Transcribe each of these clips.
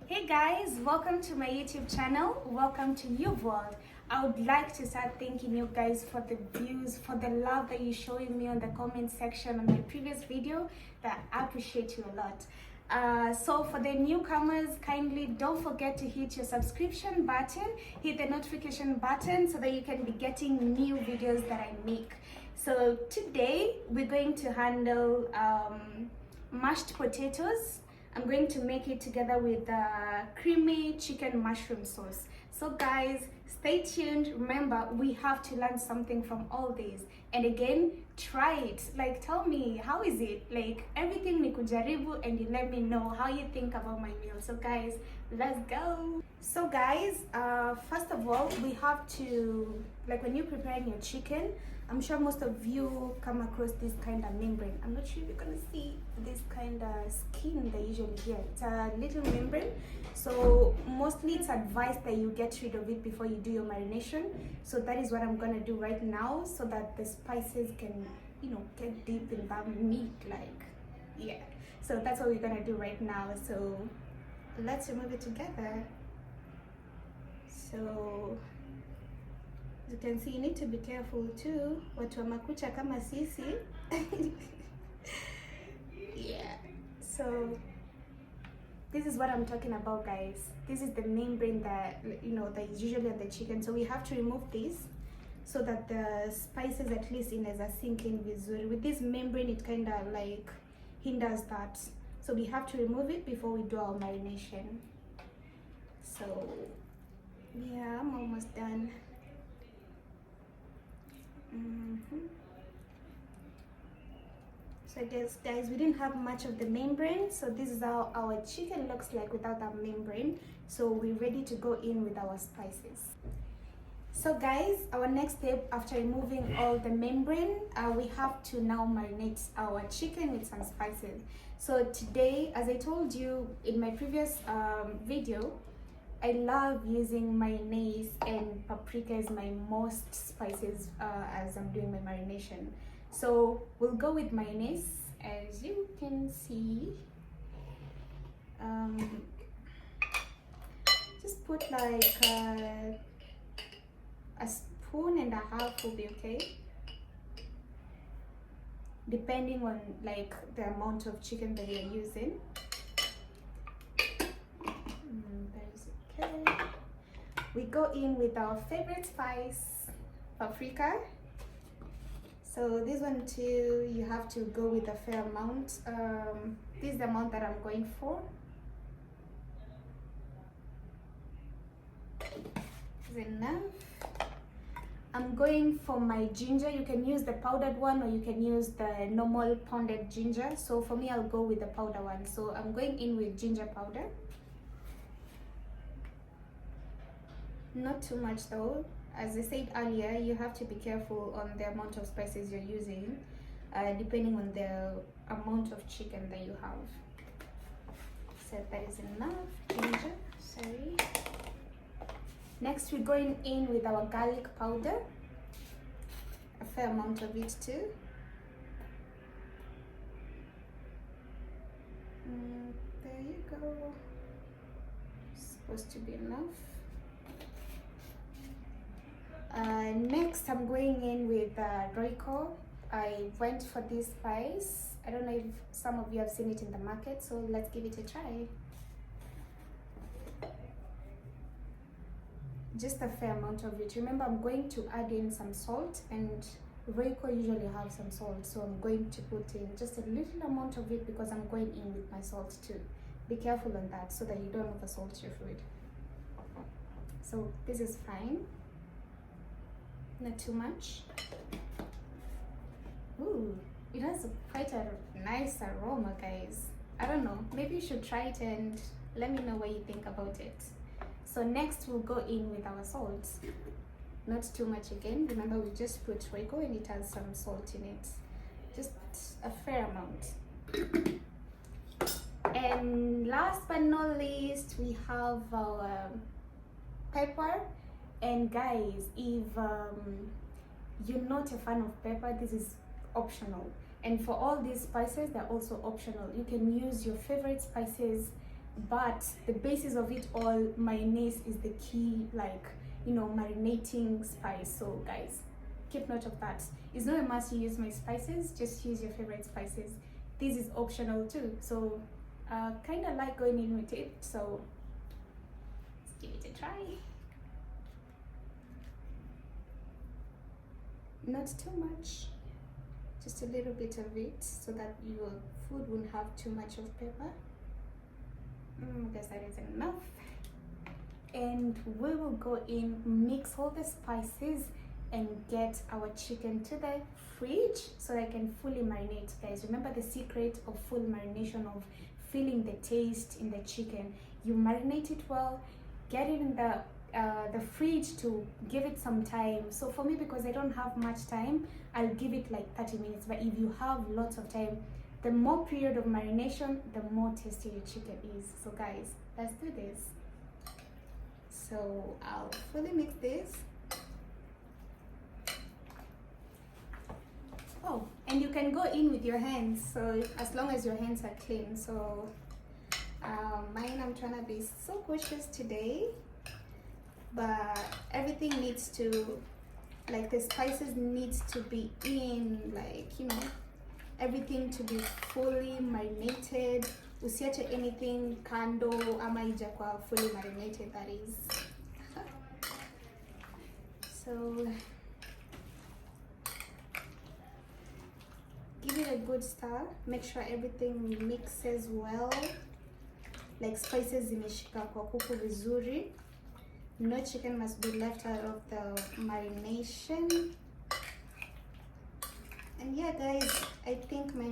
Hey guys, welcome to my YouTube channel. Welcome to your world. I would like to start thanking you guys for the views, for the love that you're showing me on the comment section on my previous video. That I appreciate you a lot. So for the newcomers, kindly don't forget to hit your subscription button, hit the notification button so that you can be getting new videos that I make. So today we're going to handle mashed potatoes. I'm going to make it together with creamy chicken mushroom sauce. So guys, stay tuned. Remember, we have to learn something from all this. And again, try it. Like, tell me, how is it? Like, everything ni kujaribu, and you let me know how you think about my meal. So guys, let's go. So guys, first of all, we have to, like when you're preparing your chicken, I'm sure most of you come across this kind of membrane. I'm not sure if you're gonna see this kind of skin they usually get. It's a little membrane. So mostly it's advised that you get rid of it before you do your marination. So that is what I'm gonna do right now so that the spices can, you know, get deep in that meat, like, yeah. So that's what we're gonna do right now. So let's remove it together. So as you can see, you need to be careful too. Watu wa makucha kama sisi. Yeah. So this is what I'm talking about, guys. This is the membrane that, you know, that is usually on the chicken. So we have to remove this so that the spices at least inaweza sink in vizuri. With this membrane, it kind of like hinders that. So we have to remove it before we do our marination. So yeah, I'm almost done. So I guess guys, we didn't have much of the membrane, so this is how our chicken looks like without that membrane. So we're ready to go in with our spices. So guys, our next step after removing all the membrane, we have to now marinate our chicken with some spices. So today, as I told you in my previous video, I love using mayonnaise and paprika as my most spices as I'm doing my marination. So we'll go with mayonnaise, as you can see. Just put like a spoon and a half will be okay, depending on like the amount of chicken that you're using. We go in with our favorite spice, paprika. So this one too, you have to go with a fair amount. This is the amount that I'm going for. Is enough. I'm going for my ginger. You can use the powdered one or you can use the normal pounded ginger. So for me, I'll go with the powder one. So I'm going in with ginger powder. Not too much though. As I said earlier, you have to be careful on the amount of spices you're using, depending on the amount of chicken that you have. So that is enough ginger, sorry. Next we're going in with our garlic powder, a fair amount of it too. There you go, supposed to be enough. Next I'm going in with Royco. I went for this spice. I don't know if some of you have seen it in the market, so let's give it a try. Just a fair amount of it. Remember, I'm going to add in some salt, and Royco usually have some salt, so I'm going to put in just a little amount of it because I'm going in with my salt too. Be careful on that so that you don't over salt your food. So this is fine. Not too much. Ooh, it has quite a nice aroma, guys. I don't know, maybe you should try it and let me know what you think about it. So next we'll go in with our salt. Not too much again. Remember, we just put Royco and it has some salt in it. Just a fair amount. And last but not least, we have our pepper. And guys, if you're not a fan of pepper, this is optional. And for all these spices, they're also optional. You can use your favorite spices but the basis of it all, mayonnaise is the key, like, you know, marinating spice. So guys, keep note of that. It's not a must you use my spices, just use your favorite spices. This is optional too, so kind of like going in with it, so let's give it a try. Not too much, just a little bit of it, so that your food won't have too much of pepper. I guess that is enough. And we will go in, mix all the spices, and get our chicken to the fridge so that I can fully marinate. Guys, remember the secret of full marination, of feeling the taste in the chicken. You marinate it well, get it in the fridge to give it some time. So for me, because I don't have much time, I'll give it like 30 minutes. But if you have lots of time, the more period of marination, the more tasty your chicken is. So guys, let's do this. So I'll fully mix this. Oh, and you can go in with your hands, so as long as your hands are clean. So mine, I'm trying to be so cautious today, but everything needs to, like, the spices needs to be in, like, you know, everything to be fully marinated. Usiache anything kando ama ijakuwa fully marinated, that is. So give it a good stir. Make sure everything mixes well, like spices zimeshika kwa kuku vizuri. No chicken must be left out of the marination. And yeah guys, I think my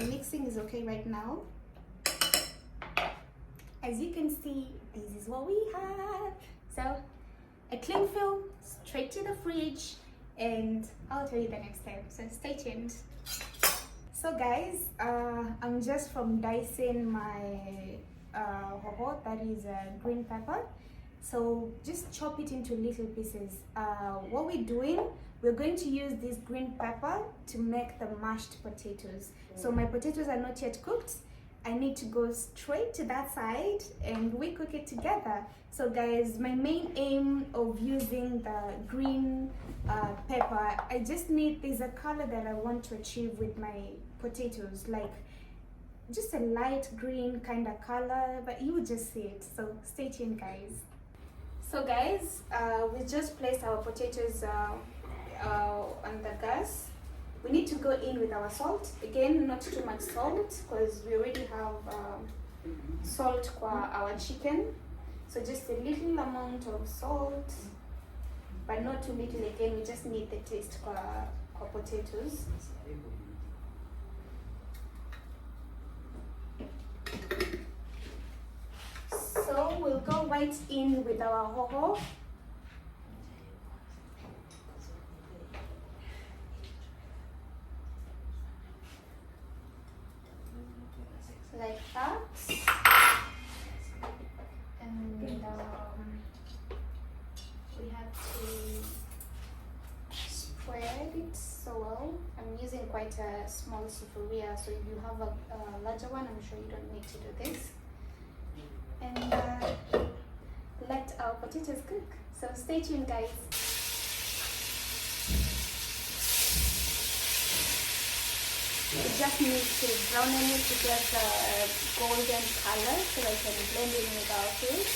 mixing is okay right now. As you can see, this is what we have. So a cling film straight to the fridge, and I'll tell you the next step, so stay tuned. So guys, I'm just from dicing my hoho, that is green pepper. So just chop it into little pieces. What we're doing, we're going to use this green pepper to make the mashed potatoes. So my potatoes are not yet cooked. I need to go straight to that side and we cook it together. So guys, my main aim of using the green pepper, I just need, there's a color that I want to achieve with my potatoes, like just a light green kind of color, but you will just see it. So stay tuned guys. So guys, we just placed our potatoes on the gas. We need to go in with our salt. Again, not too much salt because we already have salt for our chicken. So just a little amount of salt, but not too little. Again, we just need the taste for potatoes. So we'll go right in with our hoho. Like that, and we have to spread it so well. I'm using quite a small sufuria, so if you have a larger one, I'm sure you don't need to do this. And let our potatoes cook. So stay tuned guys. We just need to brown it to get a golden color so I can blend it with our food.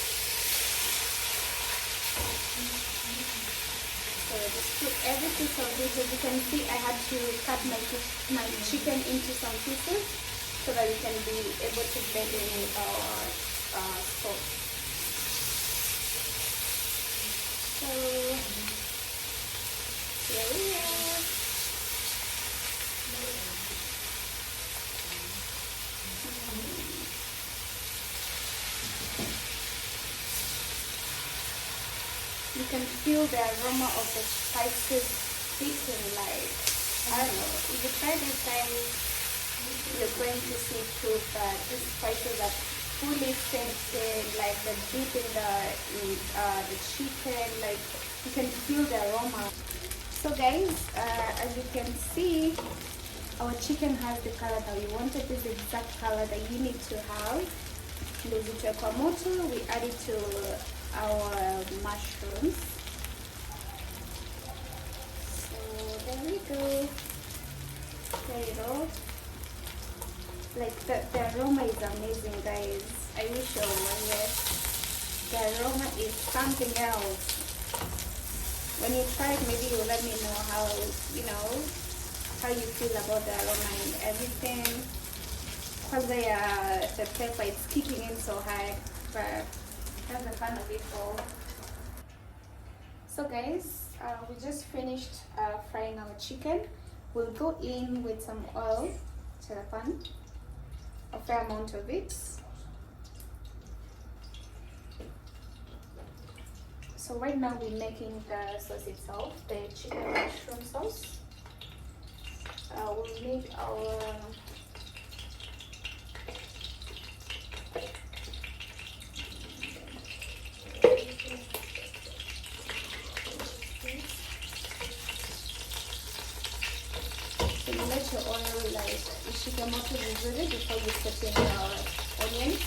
So just put every piece of this. As you can see, I had to cut my chicken into some pieces so that we can be able to blend it with our sauce. So here we are. You can feel the aroma of the spices hitting, like, I don't know, if you try this guys, you're going to see proof that these spices are fully scented, like the deep in the chicken, like you can feel the aroma. So guys, as you can see, our chicken has the color that we wanted. This is the exact color that you need to have. Ndozitoe kwa moto. We add it to our mushrooms. So there we go. There you go. Like the aroma is amazing, guys. I wish you were here. The aroma is something else. When you try it, maybe you'll let me know how, you know, how you feel about the aroma and everything. Because the pepper, it's kicking in so hard, but that's the fun of it all. So guys, we just finished frying our chicken. We'll go in with some oil to the pan, a fair amount of it. So right now we're making the sauce itself, the chicken mushroom sauce. We'll make our so you let your oil like ishikamoto vizuri before you put in your onions.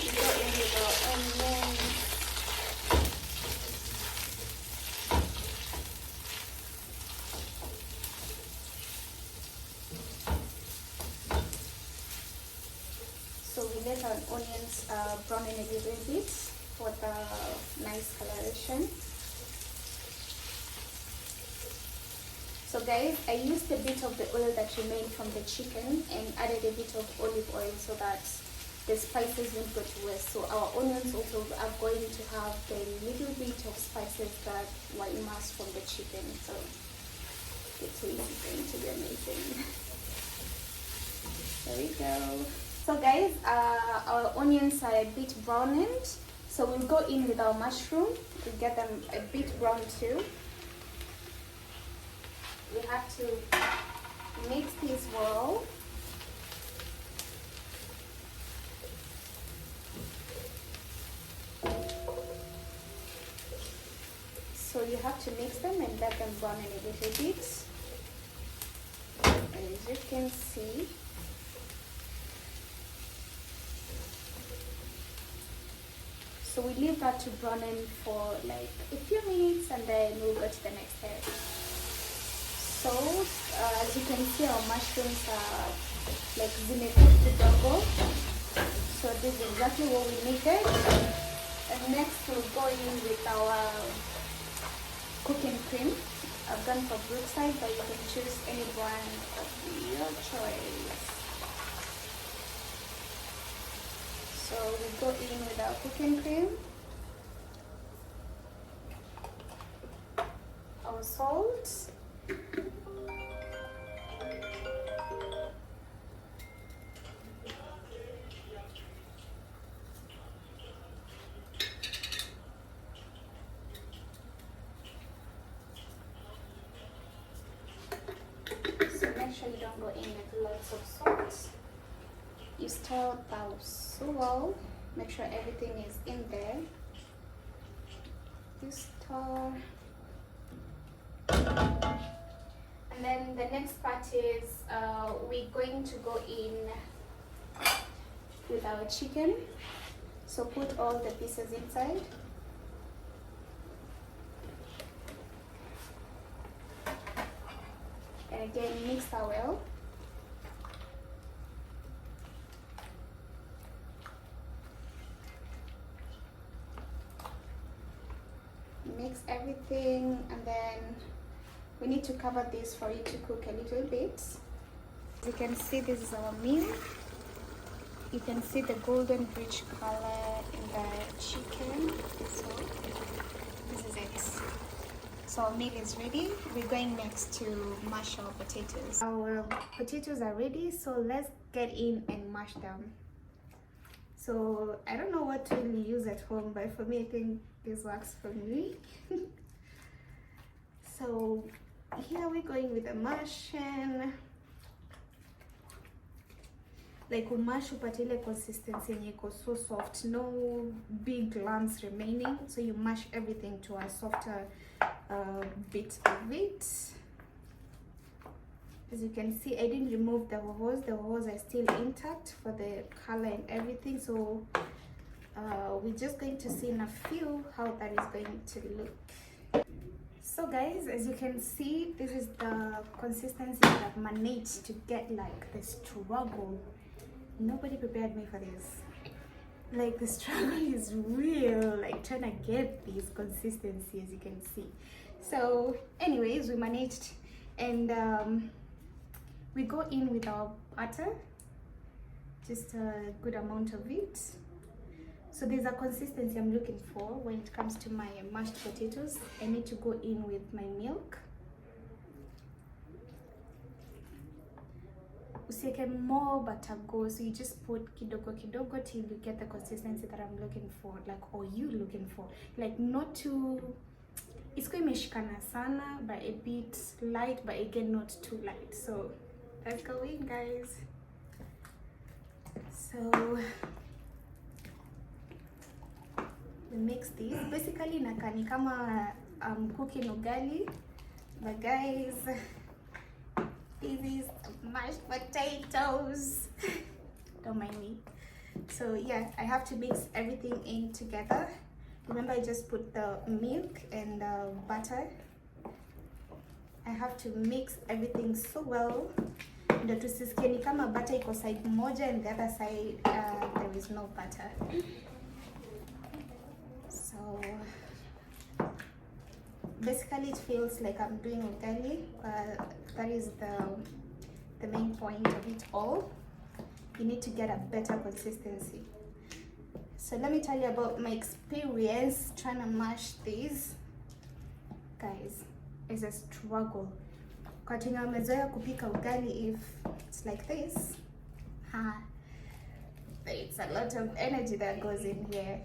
You go in with our onions. So we let our onions brown in a little bit for the nice coloration. So guys, I used a bit of the oil that you made from the chicken and added a bit of olive oil so that the spices won't go to waste. So our onions also are going to have the little bit of spices that were immersed from the chicken. So the taste is going to be amazing. There we go. So guys, our onions are a bit browned. So we'll go in with our mushroom to get them a bit brown too. We have to mix this well. So you have to mix them and let them brown in a little bit. And as you can see, so we leave that to brown in for like a few minutes and then we'll go to the next step. So as you can see, our mushrooms are like zimekukidogo. So this is exactly what we needed. And next we'll go in with our cooking cream. I've gone for Brookside, but you can choose any brand of your choice. So we go in with our cooking cream, our salt, so make sure you don't go in with lots of salt. You stir that so well. Make sure everything is in there. You stir. And then the next part is we're going to go in with our chicken. So put all the pieces inside. And again, mix that well. Mix everything, and then we need to cover this for it to cook a little bit. As you can see, this is our meal. You can see the golden rich color in the chicken. So this is it. So our meal is ready. We're going next to mash our potatoes. Our potatoes are ready, so let's get in and mash them. So I don't know what tool you use at home, but for me, I think this works for me. So here we're going with the mashing. Like umash upate ile consistency yenye iko so soft, no big lumps remaining. So you mash everything to a softer bit of it. As you can see, I didn't remove the holes. The holes are still intact for the color and everything. So we're just going to see in a few how that is going to look. So guys, as you can see, this is the consistency that I've managed to get. Like the struggle, nobody prepared me for this. Like the struggle is real, like trying to get this consistency, as you can see. So anyways, we managed, and we go in with our butter, just a good amount of it. So there's a consistency I'm looking for when it comes to my mashed potatoes. I need to go in with my milk. Usiweke more butter go, so you just put kidogo kidogo till you get the consistency that I'm looking for, like, or you looking for. Like not too, isikuwe imeshikana sana, but a bit light, but again not too light. So let's go in, guys. So we mix this. Basically nakani kama cooking ugali, but guys, this is mashed potatoes. Don't mind me. So yeah, I have to mix everything in together. Remember, I just put the milk and the butter. I have to mix everything so well. Ndio tusisikie ni kama butter iko side moja and the other side there is no butter. So basically it feels like I'm doing ugali, but that is the main point of it all. You need to get a better consistency. So let me tell you about my experience trying to mash these. Guys, it's a struggle. Cutting a mezoea kupika ugali, if it's like this, it's a lot of energy that goes in here.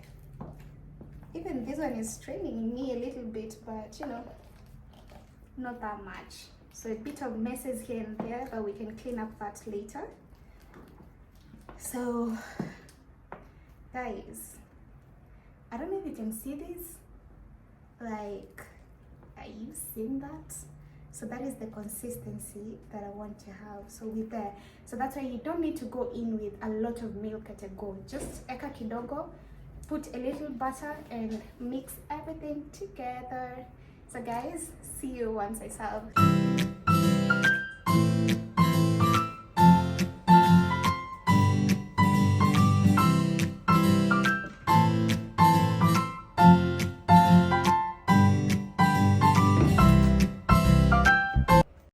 Even this one is straining me a little bit, but you know, not that much. So a bit of messes here and there, but we can clean up that later. So guys, I don't know if you can see this. Like, are you seeing that? So that is the consistency that I want to have. So with that, so that's why you don't need to go in with a lot of milk at a go. Just eka kidogo, put a little butter and mix everything together. So guys, see you once I serve.